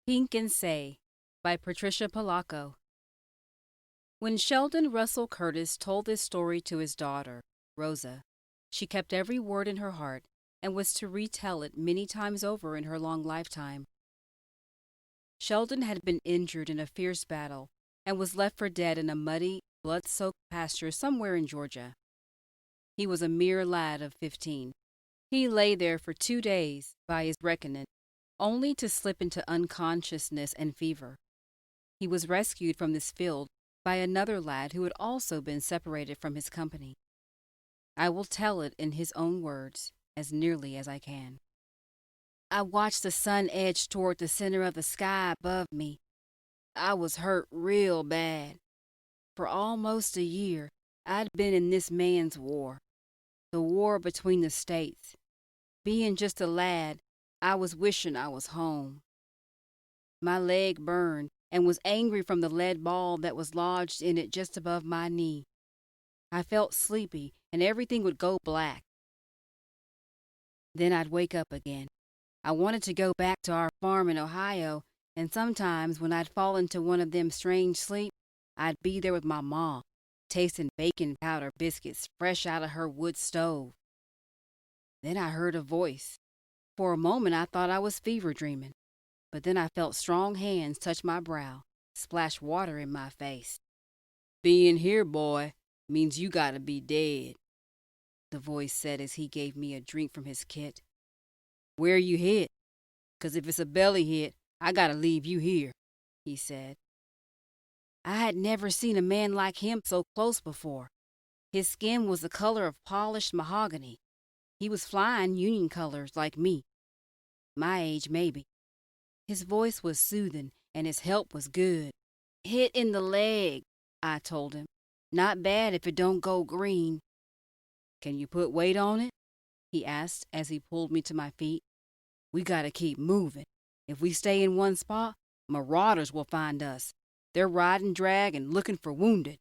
Pink and Say by Patricia Polacco. When Sheldon Russell Curtis told this story to his daughter, Rosa, she kept every word in her heart and was to retell it many times over in her long lifetime. Sheldon had been injured in a fierce battle and was left for dead in a muddy, blood-soaked pasture somewhere in Georgia. He was a mere lad of 15. He lay there for 2 days, by his reckoning, only to slip into unconsciousness and fever. He was rescued from this field by another lad who had also been separated from his company. I will tell it in his own words, as nearly as I can. I watched the sun edge toward the center of the sky above me. I was hurt real bad. For almost a year, I'd been in this man's war, the war between the states. Being just a lad, I was wishing I was home. My leg burned and was angry from the lead ball that was lodged in it just above my knee. I felt sleepy and everything would go black. Then I'd wake up again. I wanted to go back to our farm in Ohio, and sometimes when I'd fall into one of them strange sleep, I'd be there with my ma, tasting baking powder biscuits fresh out of her wood stove. Then I heard a voice. For a moment I thought I was fever dreaming, but then I felt strong hands touch my brow, splash water in my face. "Being here, boy, means you gotta be dead," the voice said as he gave me a drink from his kit. "Where you hit? 'Cause if it's a belly hit, I gotta leave you here," he said. I had never seen a man like him so close before. His skin was the color of polished mahogany. He was flying Union colors like me. My age, maybe. His voice was soothing, and his help was good. "Hit in the leg," I told him. "Not bad if it don't go green." "Can you put weight on it?" he asked as he pulled me to my feet. "We gotta keep moving. If we stay in one spot, Marauders will find us. They're riding drag and looking for wounded."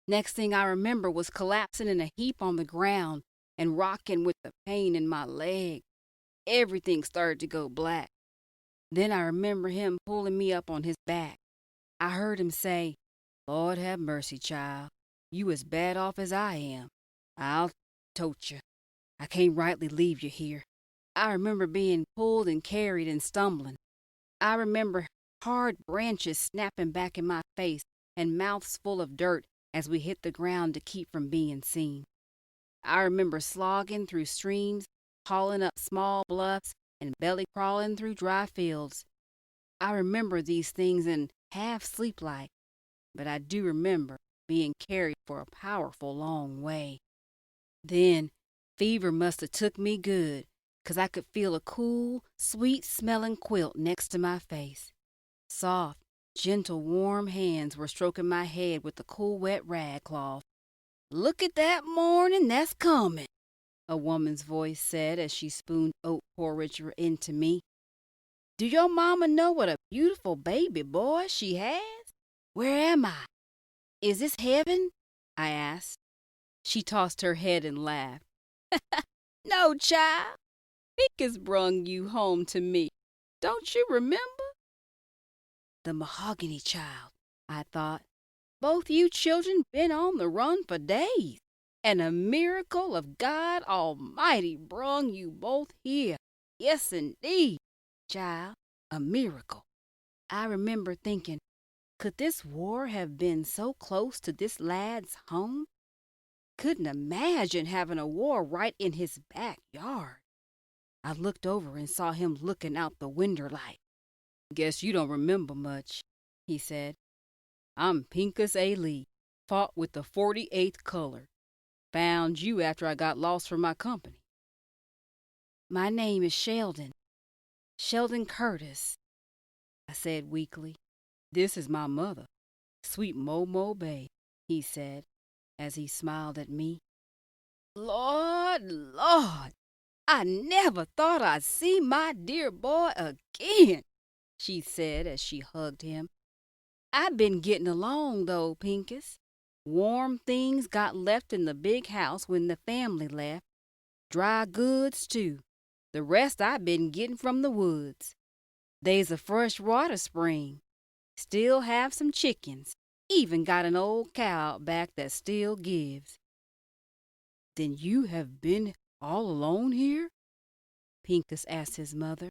Next thing I remember was collapsing in a heap on the ground and rocking with the pain in my leg. Everything started to go black. Then I remember him pulling me up on his back. I heard him say, "Lord have mercy, child. You as bad off as I am. I'll tote you. I can't rightly leave you here." I remember being pulled and carried and stumbling. I remember hard branches snapping back in my face and mouths full of dirt as we hit the ground to keep from being seen. I remember slogging through streams, hauling up small bluffs, and belly crawling through dry fields. I remember these things in half sleep-like, but I do remember being carried for a powerful long way. Then fever must have took me good, 'cause I could feel a cool, sweet-smelling quilt next to my face. Soft, gentle, warm hands were stroking my head with the cool, wet rag cloth. "Look at that morning that's coming," a woman's voice said as she spooned oat porridge into me. "Do your mama know what a beautiful baby boy she has? Where am I? Is this heaven?" I asked. She tossed her head and laughed. "No, child. Pincus brung you home to me. Don't you remember?" The mahogany child, I thought. Both you children been on the run for days, and a miracle of God Almighty brung you both here. Yes, indeed, child, a miracle. I remember thinking, could this war have been so close to this lad's home? Couldn't imagine having a war right in his backyard. I looked over and saw him looking out the window light. "Guess you don't remember much," he said. "I'm Pincus A. Lee, fought with the 48th Colored. Found you after I got lost from my company." "My name is Sheldon Curtis," I said weakly. "This is my mother, sweet Momo Bay," he said as he smiled at me. Lord, I never thought I'd see my dear boy again," she said as she hugged him. "I've been getting along, though, Pincus. Warm things got left in the big house when the family left. Dry goods, too. The rest I've been getting from the woods." They's a fresh water spring. Still have some chickens. Even got an old cow out back that still gives. Then you have been all alone here? Pincus asked his mother.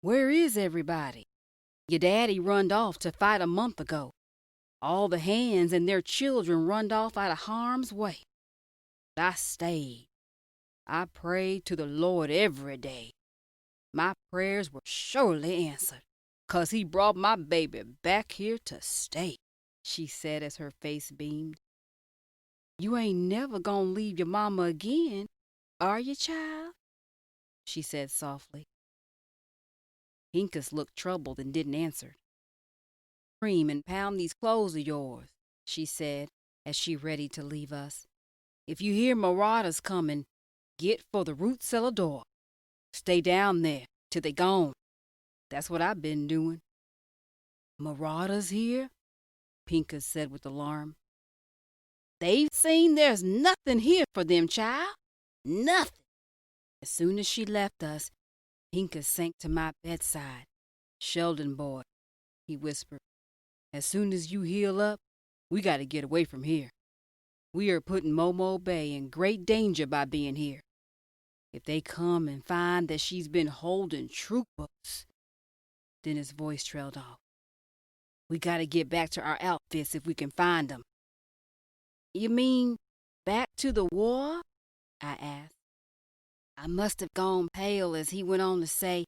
Where is everybody? Your daddy runned off to fight a month ago. All the hands and their children runned off out of harm's way. But I stayed. I prayed to the Lord every day. My prayers were surely answered, 'cause he brought my baby back here to stay, she said as her face beamed. You ain't never gonna leave your mama again, are you, child? She said softly. Pincus looked troubled and didn't answer. Cream and pound these clothes of yours, she said as she readied to leave us. If you hear marauders coming, get for the root cellar door. Stay down there till they gone. That's what I've been doing. Marauders here? Pincus said with alarm. They've seen there's nothing here for them, child. Nothing. As soon as she left us, Pincus sank to my bedside. Sheldon boy, he whispered, as soon as you heal up, we got to get away from here. We are putting Momo Bay in great danger by being here. If they come and find that she's been holding troopers, then his voice trailed off. We got to get back to our outfits if we can find them. You mean back to the war? I asked. I must have gone pale as he went on to say,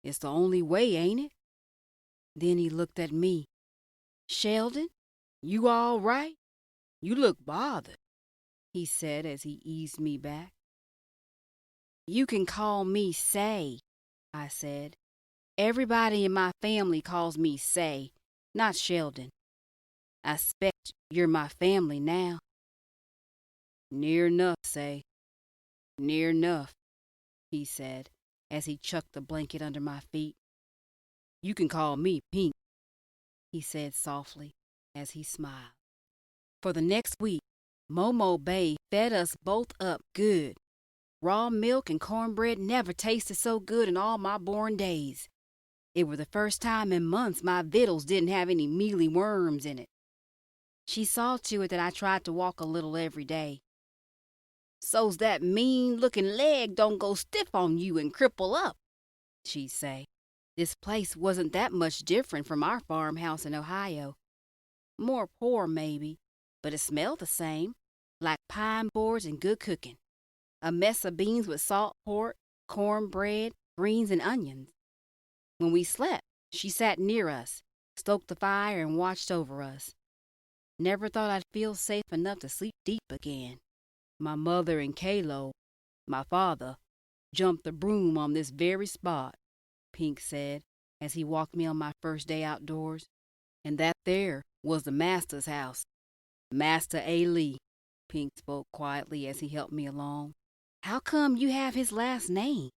it's the only way, ain't it? Then he looked at me. Sheldon, you all right? You look bothered, he said as he eased me back. You can call me Say, I said. Everybody in my family calls me Say, not Sheldon. I expect you're my family now. Near enough, Say. Near enough, he said as he chucked the blanket under my feet. You can call me Pink, he said softly as he smiled. For the next week, Momo Bay fed us both up good. Raw milk and cornbread never tasted so good in all my born days. It was the first time in months my victuals didn't have any mealy worms in it. She saw to it that I tried to walk a little every day. So's that mean-looking leg don't go stiff on you and cripple up, she'd say. This place wasn't that much different from our farmhouse in Ohio. More poor, maybe, but it smelled the same, like pine boards and good cooking. A mess of beans with salt pork, cornbread, greens, and onions. When we slept, she sat near us, stoked the fire, and watched over us. Never thought I'd feel safe enough to sleep deep again. My mother and Kalo, my father, jumped the broom on this very spot, Pink said, as he walked me on my first day outdoors. And that there was the master's house. Master A. Lee, Pink spoke quietly as he helped me along. How come you have his last name?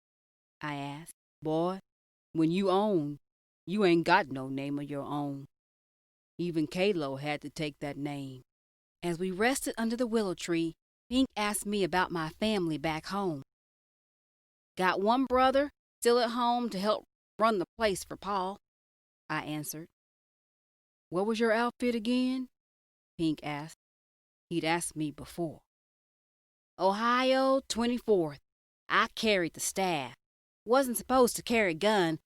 I asked. Boy, when you own, you ain't got no name of your own. Even Kalo had to take that name. As we rested under the willow tree, Pink asked me about my family back home. Got one brother still at home to help run the place for Pa, I answered. What was your outfit again? Pink asked. He'd asked me before. Ohio 24th. I carried the staff. Wasn't supposed to carry gun,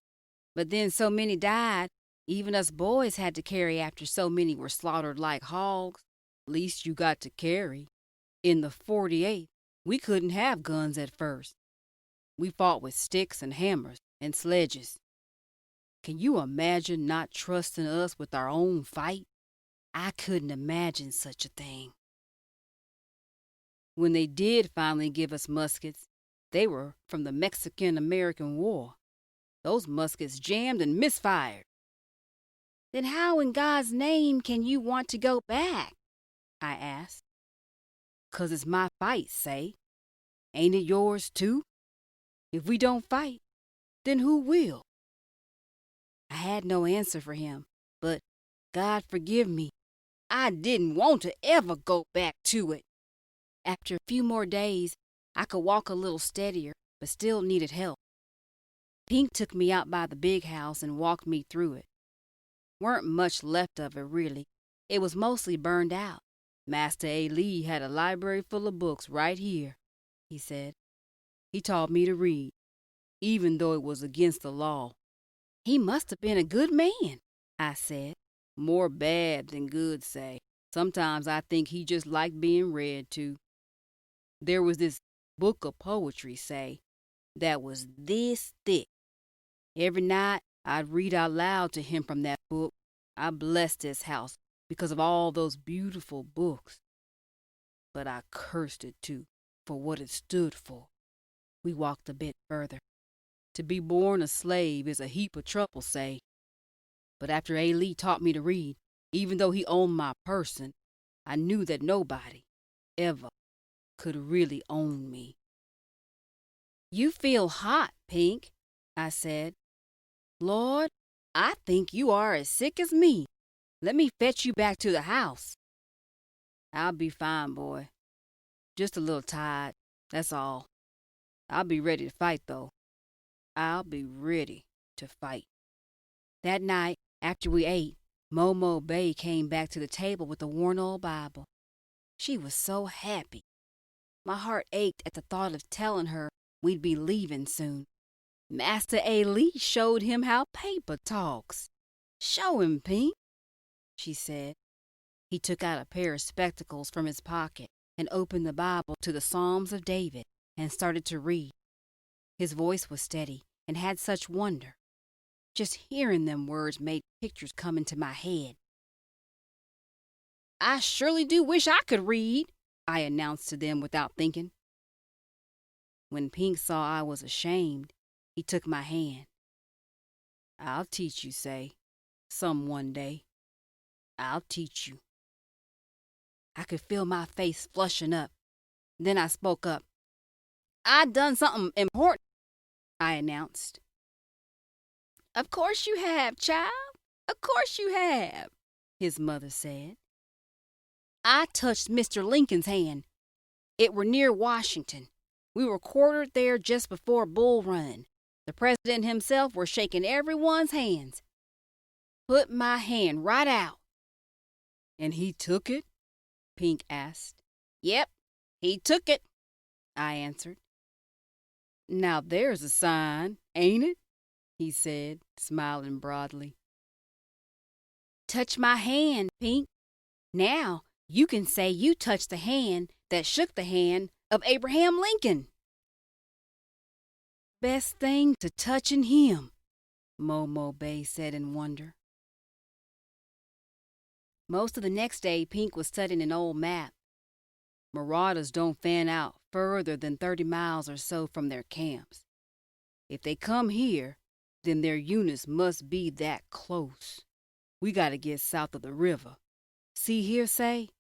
but then so many died, even us boys had to carry after so many were slaughtered like hogs. Least you got to carry. In the 48th, we couldn't have guns at first. We fought with sticks and hammers and sledges. Can you imagine not trusting us with our own fight? I couldn't imagine such a thing. When they did finally give us muskets, they were from the Mexican-American War. Those muskets jammed and misfired. Then how in God's name can you want to go back? I asked. 'Cause it's my fight, Say. Ain't it yours too? If we don't fight, then who will? I had no answer for him, but God forgive me, I didn't want to ever go back to it. After a few more days, I could walk a little steadier, but still needed help. Pink took me out by the big house and walked me through it. Weren't much left of it, really. It was mostly burned out. Master A. Lee had a library full of books right here, he said. He taught me to read, even though it was against the law. He must have been a good man, I said. More bad than good, say. Sometimes I think he just liked being read to. There was this book of poetry, say, that was this thick. Every night I'd read out loud to him from that book. I blessed this house because of all those beautiful books. But I cursed it too, for what it stood for. We walked a bit further. To be born a slave is a heap of trouble, say. But after A. Lee taught me to read, even though he owned my person, I knew that nobody, ever, could really own me. You feel hot, Pink, I said. Lord, I think you are as sick as me. Let me fetch you back to the house. I'll be fine, boy. Just a little tired, that's all. I'll be ready to fight, though. I'll be ready to fight. That night, after we ate, Momo Bay came back to the table with a worn old Bible. She was so happy. My heart ached at the thought of telling her we'd be leaving soon. Master A. Lee showed him how paper talks. Show him, Pink, she said. He took out a pair of spectacles from his pocket and opened the Bible to the Psalms of David and started to read. His voice was steady and had such wonder. Just hearing them words made pictures come into my head. I surely do wish I could read, I announced to them without thinking. When Pink saw I was ashamed, he took my hand. I'll teach you, say, some one day. I'll teach you. I could feel my face flushing up. Then I spoke up. I done something important, I announced. Of course you have, child. Of course you have, his mother said. I touched Mr. Lincoln's hand. It were near Washington. We were quartered there just before Bull Run. The president himself were shaking everyone's hands. Put my hand right out. And he took it? Pink asked. Yep, he took it, I answered. Now there's a sign, ain't it? He said, smiling broadly. Touch my hand, Pink. Now you can say you touched the hand that shook the hand of Abraham Lincoln. Best thing to touching him, Momo Bay said in wonder. Most of the next day, Pink was studying an old map. Marauders don't fan out further than 30 miles or so from their camps. If they come here, then their units must be that close. We gotta get south of the river. See here, say?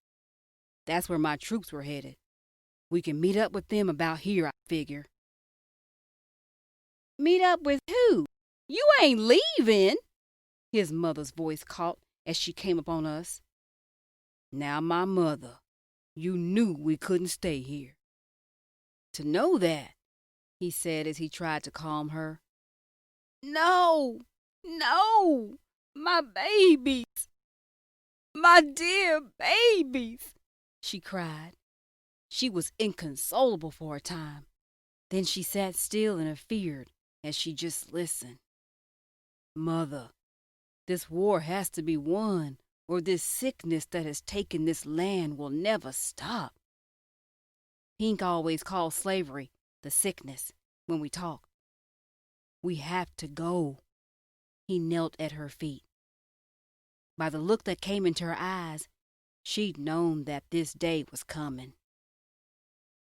That's where my troops were headed. We can meet up with them about here, I figure. Meet up with who? You ain't leaving, his mother's voice caught as she came upon us. Now, my mother, you knew we couldn't stay here. To know that, he said as he tried to calm her. No, no, my babies, my dear babies, she cried. She was inconsolable for a time. Then she sat still and feared as she just listened. Mother, this war has to be won, or this sickness that has taken this land will never stop. Pink always called slavery the sickness when we talked. We have to go. He knelt at her feet. By the look that came into her eyes, she'd known that this day was coming.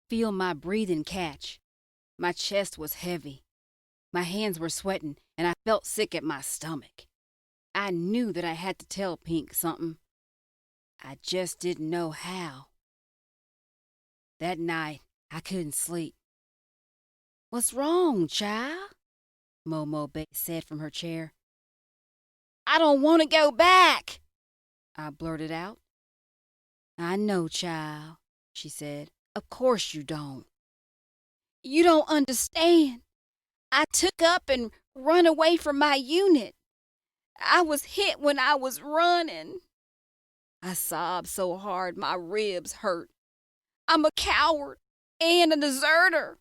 Feel my breathing catch. My chest was heavy. My hands were sweating, and I felt sick at my stomach. I knew that I had to tell Pink something. I just didn't know how. That night, I couldn't sleep. What's wrong, child? Momo Bay said from her chair. I don't want to go back, I blurted out. I know, child, she said. Of course you don't. You don't understand. I took up and run away from my unit. I was hit when I was running. I sobbed so hard my ribs hurt. I'm a coward and a deserter.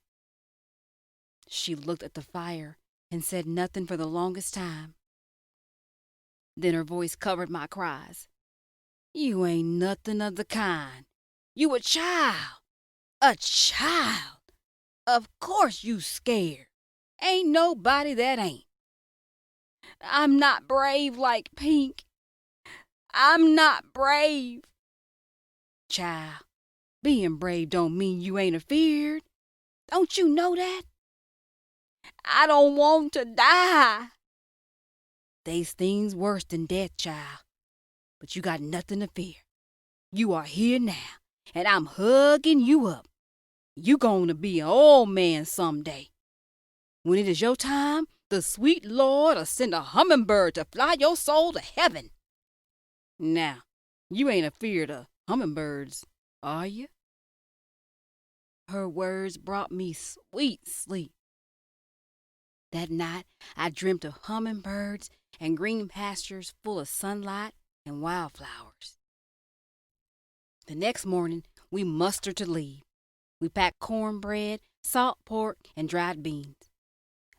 She looked at the fire and said nothing for the longest time. Then her voice covered my cries. You ain't nothing of the kind. You a child. A child. Of course you scared. Ain't nobody that ain't. I'm not brave like Pink. I'm not brave. Child, being brave don't mean you ain't afeared. Don't you know that? I don't want to die. They's things worse than death, child. But you got nothing to fear. You are here now, and I'm hugging you up. You gonna be an old man someday. When it is your time, the sweet Lord'll send a hummingbird to fly your soul to heaven. Now, you ain't afeared of hummingbirds, are you? Her words brought me sweet sleep. That night, I dreamt of hummingbirds and green pastures full of sunlight and wildflowers. The next morning, we mustered to leave. We packed cornbread, salt pork, and dried beans.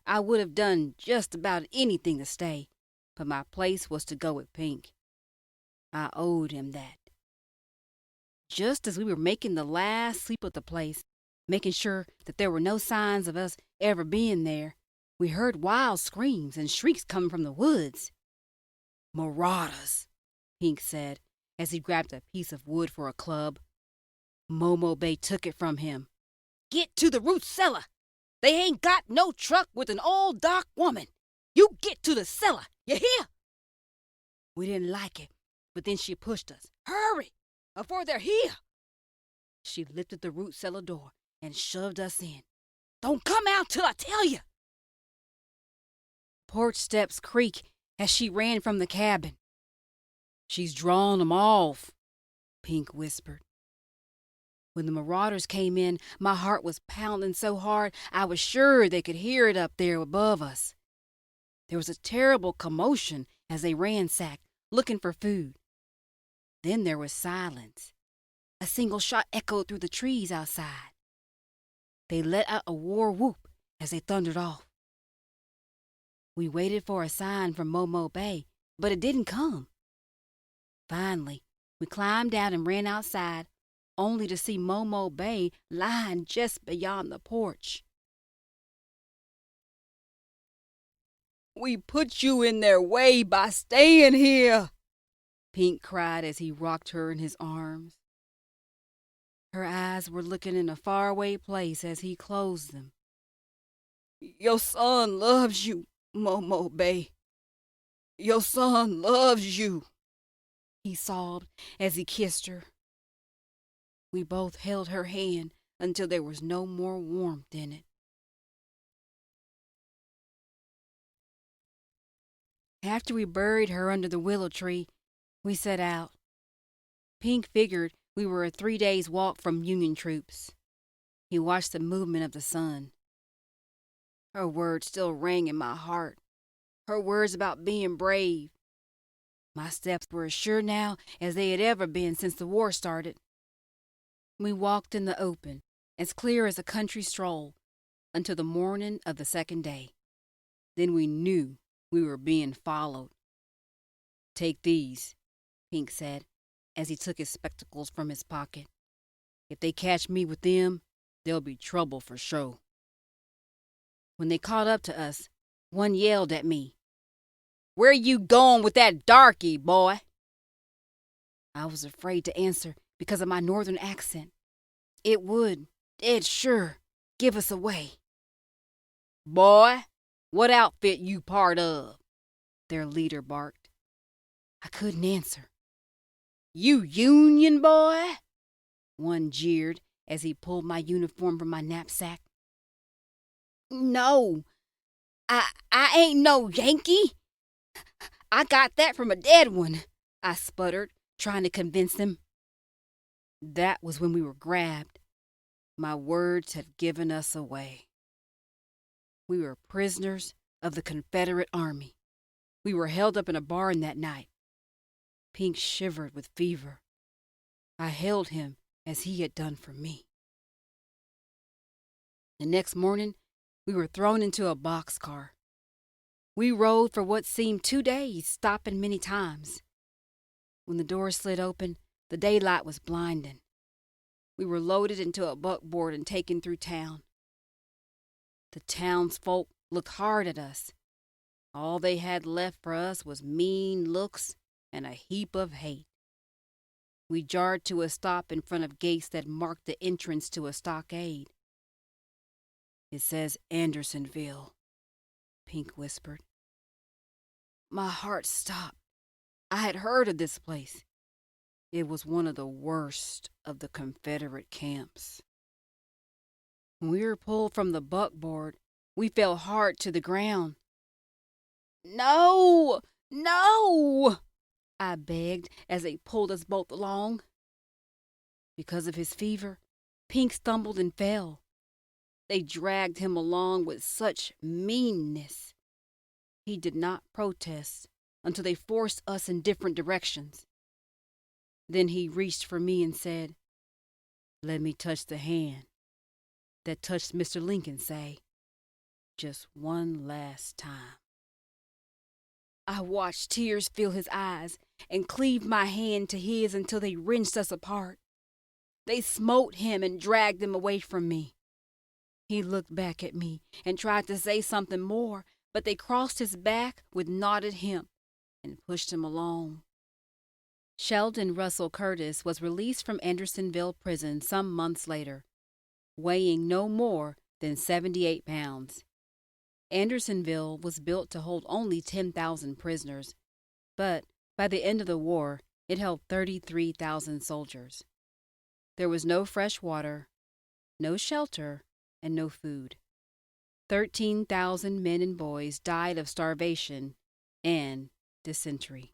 I would have done just about anything to stay, but my place was to go with Pink. I owed him that. Just as we were making the last sweep of the place, making sure that there were no signs of us ever being there, we heard wild screams and shrieks coming from the woods. Marauders, Pink said, as he grabbed a piece of wood for a club. Momo Bay took it from him. Get to the root cellar. They ain't got no truck with an old dark woman. You get to the cellar, you hear? We didn't like it, but then she pushed us. Hurry, before they're here. She lifted the root cellar door and shoved us in. Don't come out till I tell you. Porch steps creak as she ran from the cabin. She's drawn 'em off, Pink whispered. When the Marauders came in, my heart was pounding so hard I was sure they could hear it up there above us. There was a terrible commotion as they ransacked, looking for food. Then there was silence. A single shot echoed through the trees outside. They let out a war whoop as they thundered off. We waited for a sign from Momo Bay, but it didn't come. Finally, we climbed out and ran outside, only to see Momo Bay lying just beyond the porch. We put you in their way by staying here, Pink cried as he rocked her in his arms. Her eyes were looking in a faraway place as he closed them. Your son loves you, Momo Bay. Your son loves you, he sobbed as he kissed her. We both held her hand until there was no more warmth in it. After we buried her under the willow tree, we set out. Pink figured we were a 3 days' walk from Union troops. He watched the movement of the sun. Her words still rang in my heart. Her words about being brave. My steps were as sure now as they had ever been since the war started. We walked in the open, as clear as a country stroll, until the morning of the second day. Then we knew we were being followed. Take these, Pink said, as he took his spectacles from his pocket. If they catch me with them, there'll be trouble for sure. When they caught up to us, one yelled at me. Where you going with that darky, boy? I was afraid to answer because of my northern accent. It would, dead sure, give us away. Boy, what outfit you part of? Their leader barked. I couldn't answer. You Union boy? One jeered as he pulled my uniform from my knapsack. No, I ain't no Yankee. I got that from a dead one, I sputtered, trying to convince them. That was when we were grabbed. My words had given us away. We were prisoners of the Confederate Army. We were held up in a barn that night. Pink shivered with fever. I held him as he had done for me. The next morning, we were thrown into a boxcar. We rode for what seemed 2 days, stopping many times. When the door slid open, the daylight was blinding. We were loaded into a buckboard and taken through town. The townsfolk looked hard at us. All they had left for us was mean looks and a heap of hate. We jarred to a stop in front of gates that marked the entrance to a stockade. "It says Andersonville," Pink whispered. My heart stopped. I had heard of this place. It was one of the worst of the Confederate camps. When we were pulled from the buckboard, we fell hard to the ground. "No! No!" I begged as they pulled us both along. Because of his fever, Pink stumbled and fell. They dragged him along with such meanness. He did not protest until they forced us in different directions. Then he reached for me and said, "Let me touch the hand that touched Mr. Lincoln, say, just one last time." I watched tears fill his eyes and cleaved my hand to his until they wrenched us apart. They smote him and dragged him away from me. He looked back at me and tried to say something more, but they crossed his back with knotted hemp and pushed him along. Sheldon Russell Curtis was released from Andersonville prison some months later, weighing no more than 78 pounds. Andersonville was built to hold only 10,000 prisoners, but by the end of the war, it held 33,000 soldiers. There was no fresh water, no shelter, and no food. 13,000 men and boys died of starvation and dysentery.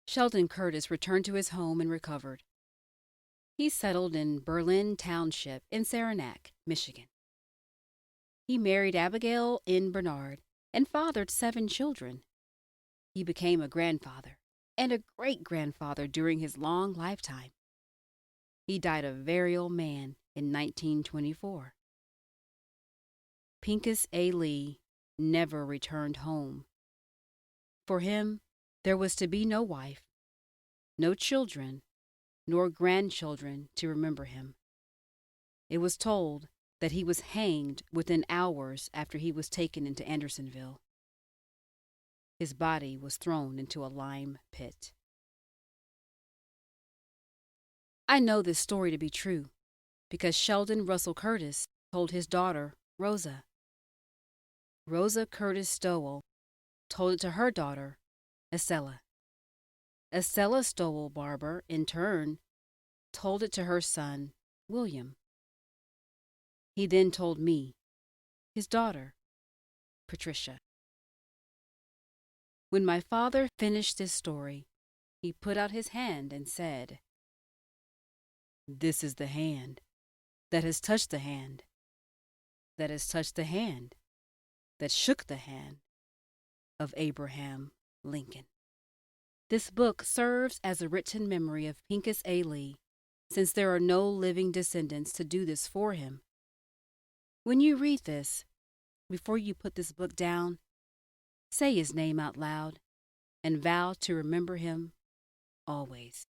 Sheldon Curtis returned to his home and recovered. He settled in Berlin Township in Saranac, Michigan. He married Abigail N. Bernard and fathered 7 children. He became a grandfather and a great-grandfather during his long lifetime. He died a very old man in 1924. Pincus A. Lee never returned home. For him, there was to be no wife, no children, nor grandchildren to remember him. It was told that he was hanged within hours after he was taken into Andersonville. His body was thrown into a lime pit. I know this story to be true because Sheldon Russell Curtis told his daughter, Rosa. Rosa Curtis Stowell told it to her daughter, Estella. Estella Stowell Barber, in turn, told it to her son, William. He then told me, his daughter, Patricia. When my father finished this story, he put out his hand and said, "This is the hand that has touched the hand that has touched the hand that shook the hand of Abraham Lincoln." This book serves as a written memory of Pincus A. Lee, since there are no living descendants to do this for him. When you read this, before you put this book down, say his name out loud and vow to remember him always.